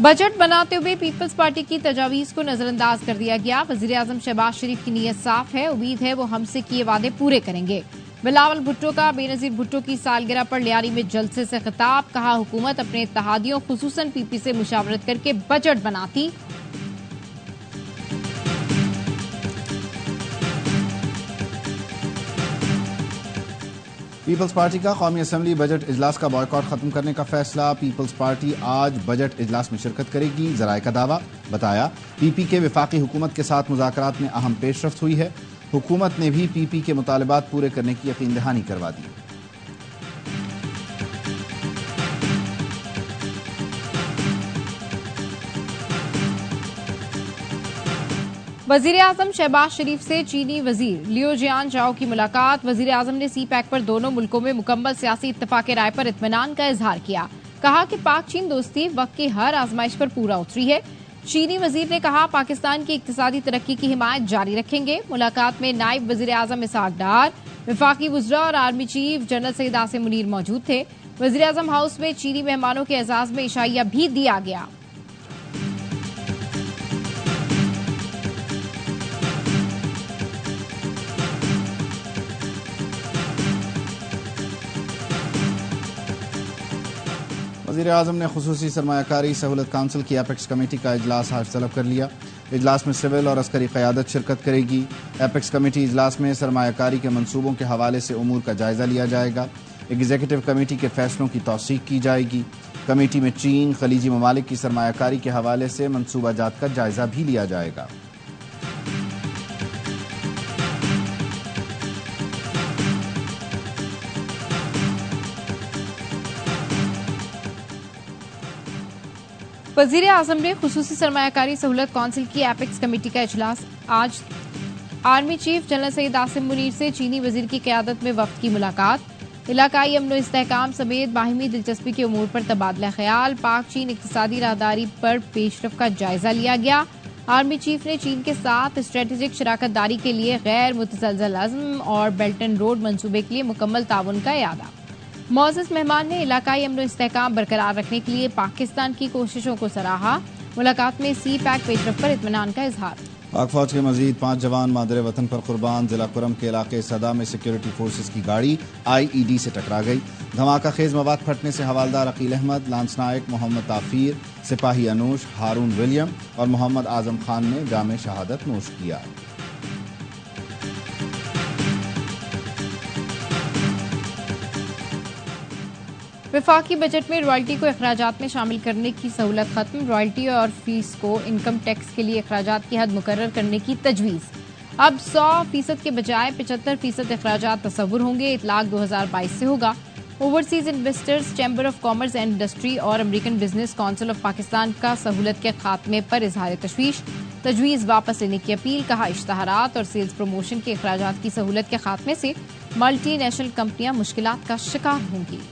Budget बनाते हुए peoples party की तजावीज को नजरअंदाज कर दिया गया। वजीर आजम शहबाज शरीफ की नीयत साफ है, उम्मीद है वो हमसे किए वादे पूरे करेंगे। बिलावल भुट्टो का बेनजीर भुट्टो की सालगिरह पर लियारी में जलसे से खिताब, कहा हुकूमत अपने इत्तेहादियों खुसूसन पीपी से मुशावरत करके बजट बनाती। पीपल्स पार्टी का कौमी असम्बली बजट इजलास का बॉयकॉट खत्म करने का फैसला। पीपल्स पार्टी आज बजट इजलास में शिरकत करेगी, जराए का दावा। बताया पीपी के वफाकी हुकूमत के साथ मुज़ाकरात में अहम पेशरफ्त हुई है। हुकूमत ने भी पीपी के मुतालबात पूरे करने की यकीन दहानी करवा दी। वजीर आजम शहबाज शरीफ से चीनी वजीर लियो जियान जाओ की मुलाकात। वजीर आजम ने सी पैक पर दोनों मुल्कों में मुकम्मल सियासी इत्तफाक राय पर इत्मीनान का इजहार किया। कहा कि पाक चीन दोस्ती वक्त की हर आजमाइश पर पूरा उतरी है। चीनी वजीर ने कहा पाकिस्तान की इक्तिसादी तरक्की की हिमायत जारी रखेंगे। मुलाकात में नायब वजीर आजम इसहाक डार, वफाकी वज़रा और army chief general Syed Asim Munir मौजूद थे। वजीर आजम हाउस में चीनी मेहमानों के एजाज में इशाइया भी दिया गया। वज़ीर आज़म ने खुसूसी सरमायाकारी सहूलत काउंसिल की एपेक्स कमेटी का इजलास आज तलब कर लिया। इजलास में सिविल और अस्करी क़यादत शिरकत करेगी। एपेक्स कमेटी इजलास में सरमायाकारी के मंसूबों के हवाले से उमूर का जायज़ा लिया जाएगा। एग्जीक्यूटिव कमेटी के फैसलों की तौसीक की जाएगी। कमेटी में चीन खलीजी ममालिक की सरमायाकारी के हवाले से मनसूबा जात का जायज़ा भी लिया जाएगा। वजीर आजम ने खुसूसी सरमायाकारी सहूलत काउंसिल की एपेक्स कमेटी का इजलास आज। Army chief general Syed Asim Munir से चीनी वजीर की क़यादत में वफ्द की मुलाकात। इलाकाई अमन व इस्तेहकाम समेत बाहिमी दिलचस्पी के उमूर पर तबादला ख्याल। पाक चीन इक्तिसादी राहदारी पर पेशरफ का जायजा लिया गया। आर्मी चीफ ने चीन के साथ स्ट्रेटेजिक शराकत दारी के लिए गैर मुतसलसल अज़्म और बेल्ट एंड रोड मंसूबे के लिए मुकम्मल ताउन का इरादा। मौजूद मेहमान ने इलाकाई अमन व इस्तेहकाम बरकरार रखने के लिए पाकिस्तान की कोशिशों को सराहा। मुलाकात में सी पैक पेशरफ पर इत्मीनान का इजहार। पाक फौज के मजीद 5 जवान मादरे वतन पर कुर्बान। जिला कुरम के इलाके सदा में सिक्योरिटी फोर्सेस की गाड़ी IED से टकरा गई। धमाका खेज मवाद फटने से हवालदार अकील अहमद, लांस नायक मोहम्मद ताफीर, सिपाही अनूश, हारून विलियम और मोहम्मद आजम खान ने जाम शहादत नोश किया। वफाकी बजट में रॉयल्टी को अखराजात में शामिल करने की सहूलत खत्म। रॉयल्टी और फीस को इनकम टैक्स के लिए अखराजात की हद मुकर्रर करने की तजवीज़। अब 100% के बजाय 75% अखराजात तस्वुर होंगे। इतलाक 2022 से होगा। Overseas Investors Chamber of Commerce and Industry और American Business Council of Pakistan का सहूलत के खात्मे पर इजहार तशवीश। तजवीज़ वापस लेने की अपील। कहा इश्तहारात और सेल्स प्रमोशन के अखराजात की सहूलत के खात्मे से मल्टी नेशनल कंपनियां मुश्किलात का शिकार होंगी।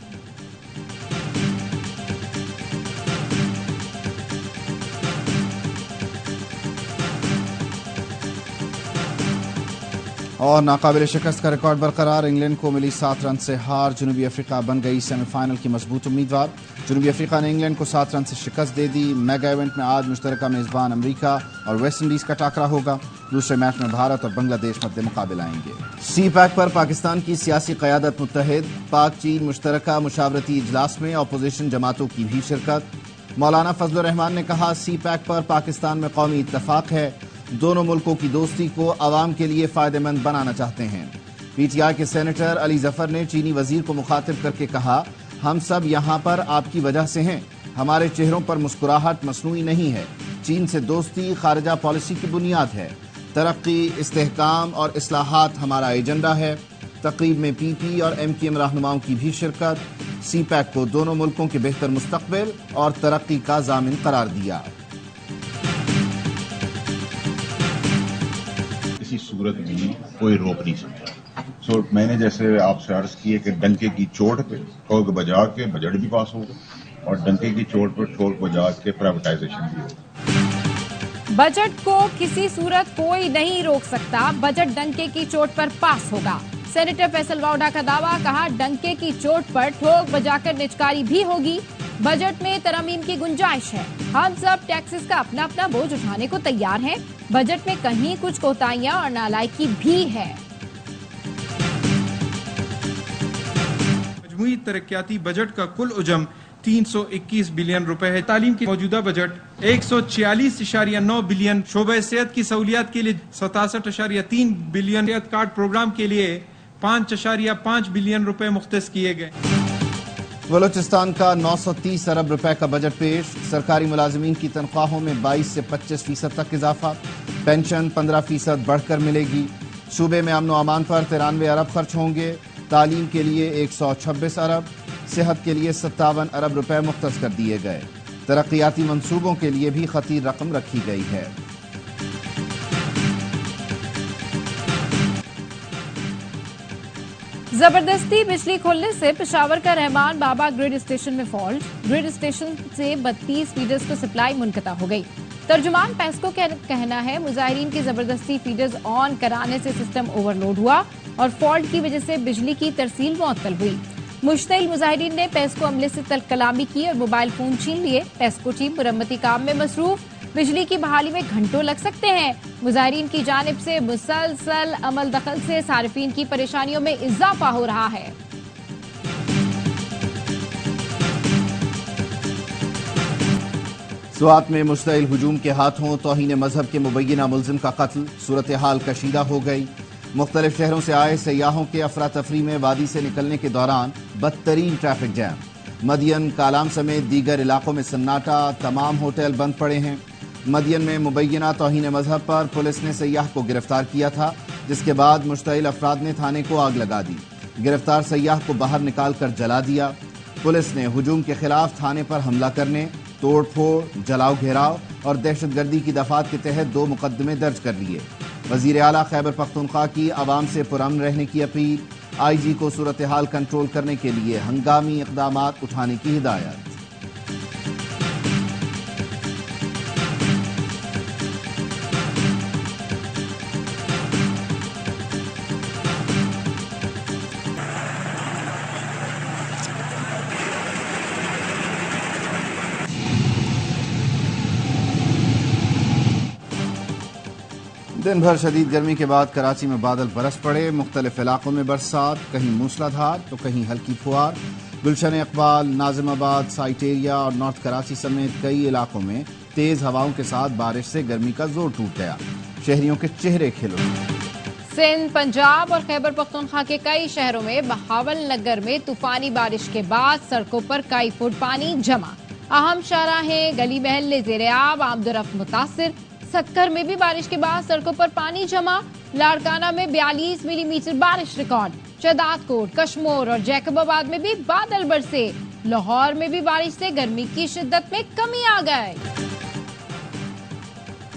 और नाकाबिल शिकस्त का रिकॉर्ड बरकरार। इंग्लैंड को मिली 7 रन से हार। जनूबी अफ्रीका बन गई सेमीफाइनल की मजबूत उम्मीदवार। जनूबी अफ्रीका ने इंग्लैंड को 7 रन से शिकस्त दे दी। मेगा इवेंट में आज मुश्तरका मेजबान अमरीका और वेस्ट इंडीज का टाकरा होगा। दूसरे मैच में भारत और बांग्लादेश मद्दे मुकाबले आएंगे। सी पैक पर पाकिस्तान की सियासी क़यादत मुत्तहिद। पाक चीन मुश्तरका मुशावरती इजलास में अपोजिशन जमातों की भी शिरकत। मौलाना फजलुर रहमान ने कहा सी पैक पर पाकिस्तान में कौमी इत्तफाक है। दोनों मुल्कों की दोस्ती को अवाम के लिए फायदेमंद बनाना चाहते हैं। PTI के सेनेटर अली जफर ने चीनी वजीर को मुखातिब करके कहा, हम सब यहाँ पर आपकी वजह से हैं। हमारे चेहरों पर मुस्कुराहट मसनूई नहीं है। चीन से दोस्ती खारिजा पॉलिसी की बुनियाद है। तरक्की, इस्तेहकाम और इस्लाहात हमारा एजेंडा है। तकरीब में PP और MKM रहनुमाओं की भी शिरकत। सी पैक को दोनों मुल्कों के बेहतर मुस्तकबिल और तरक्की का जामिन करार दिया। सूरत में कोई रोक नहीं सकता। मैंने जैसे आपसे अर्ज किए कि डंके की चोट पे ठोक बजा के बजट भी पास होगा और डंके की चोट पर ठोक बजा के प्राइवेटाइजेशन भी होगा। बजट को किसी सूरत कोई नहीं रोक सकता। बजट डंके की चोट पर पास होगा। सेनेटर फैसल वाउडा का दावा। कहा डंके की चोट पर ठोक बजाकर निचकारी भी होगी। बजट में तरमीम की गुंजाइश है। हम सब टैक्सेस का अपना अपना बोझ उठाने को तैयार हैं। बजट में कहीं कुछ कोताहियां और नालायकी भी है। मजमूई तरक्याती बजट का कुल उजम 321 बिलियन रुपए है। तालीम की मौजूदा बजट 146.9 बिलियन, शोबे सेहत की सहूलियात के लिए 67.3 बिलियन, सेहत कार्ड प्रोग्राम के लिए 5.5 बिलियन रुपए मुख्तस किए गए। बलोचिस्तान का 930 अरब रुपए का बजट पेश। सरकारी मुलाजिमीन की तनख्वाहों में 22 से 25% तक इजाफा। पेंशन 15% बढ़कर मिलेगी। सूबे में अमन व अमान पर 93 अरब खर्च होंगे। तालीम के लिए 126 अरब, सेहत के लिए 57 अरब रुपए मुख्तस कर दिए गए। तरक्याती मंसूबों के लिए भी खतीर रकम रखी गई है। जबरदस्ती बिजली खोलने से पेशावर का रहमान बाबा ग्रिड स्टेशन में फॉल्ट। ग्रिड स्टेशन से 32 फीडर्स को सप्लाई मुनक़ता हो गई। तर्जुमान पेस्को का कहना है मुजाहिरीन की जबरदस्ती फीडर्स ऑन कराने से सिस्टम ओवरलोड हुआ और फॉल्ट की वजह से बिजली की तरसील मुअत्तल हुई। मुश्तिल मुजाहिरीन ने पेस्को अमले से कलामी की और मोबाइल फोन छीन लिए। पेस्को टीम मुरम्मती काम में मसरूफ। बिजली की बहाली में घंटों लग सकते हैं। मुजाहिरीन की जानिब से मुसलसल अमल दखल से सारिफीन की परेशानियों में इजाफा हो रहा है। स्वात में मुश्तइल हुजूम के हाथों तौहीन मजहब के मुबैना मुल्जिम का कत्ल। सूरत हाल कशीदा हो गई। मुख्तलिफ शहरों से आए सयाहों के अफरा तफरी में वादी से निकलने के दौरान बदतरीन ट्रैफिक जैम। मदियन, कालाम समेत दीगर इलाकों में सन्नाटा। तमाम होटल बंद पड़े हैं। मदियन में मुबैना तौहीन मजहब पर पुलिस ने सयाह को गिरफ्तार किया था, जिसके बाद मुश्तइल अफराद ने थाने को आग लगा दी। गिरफ्तार सयाह को बाहर निकाल कर जला दिया। पुलिस ने हुजूम के खिलाफ थाने पर हमला करने, तोड़ फोड़, जलाओ घेराव और दहशतगर्दी की दफात के तहत 2 मुकदमे दर्ज कर लिए। वजीर आला खैबर पख्तूनख्वा की आवाम से पुरअमन रहने की अपील। IG को सूरत हाल कंट्रोल करने के लिए हंगामी इक़दामात उठाने की हिदायत। दिन भर शदीद गर्मी के बाद कराची में बादल बरस पड़े। मुख्तलिफ इलाकों में बरसात, कहीं मूसलाधार तो कहीं हल्की फुहार। गुलशन इकबाल, नाजिमाबाद, साइट एरिया और नॉर्थ कराची समेत कई इलाकों में तेज हवाओं के साथ बारिश से गर्मी का जोर टूट गया। शहरियों के चेहरे खिल उठे। सिंध, पंजाब और खैबर पख्तूनख्वा के कई शहरों में बहावल नगर में तूफानी बारिश के बाद सड़कों पर कई फुट पानी जमा। अहम शाहराहें, गली महल्ले ज़ेरे-आब, आमदोरफ्त मुतासिर। सक्कर में भी बारिश के बाद सड़कों पर पानी जमा। लाड़काना में 42 मिलीमीटर बारिश रिकॉर्ड। शहदादकोट, कशमोर और जैकबाबाद में भी बादल बरसे। लाहौर में भी बारिश से गर्मी की शिद्दत में कमी आ गई।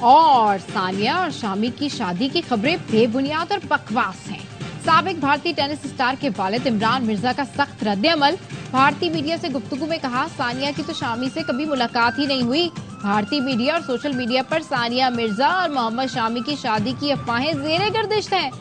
और सानिया और शामी की शादी की खबरें बेबुनियाद और बकवास हैं। साबिक भारतीय टेनिस स्टार के वालिद इमरान मिर्जा का सख्त रद्द-ए-अमल। भारतीय मीडिया से गुफ्तगू में कहा, सानिया की तो शामी से कभी मुलाकात ही नहीं हुई। भारतीय मीडिया और सोशल मीडिया पर सानिया मिर्जा और मोहम्मद शामी की शादी की अफवाहें ज़ेरे गर्दिश हैं।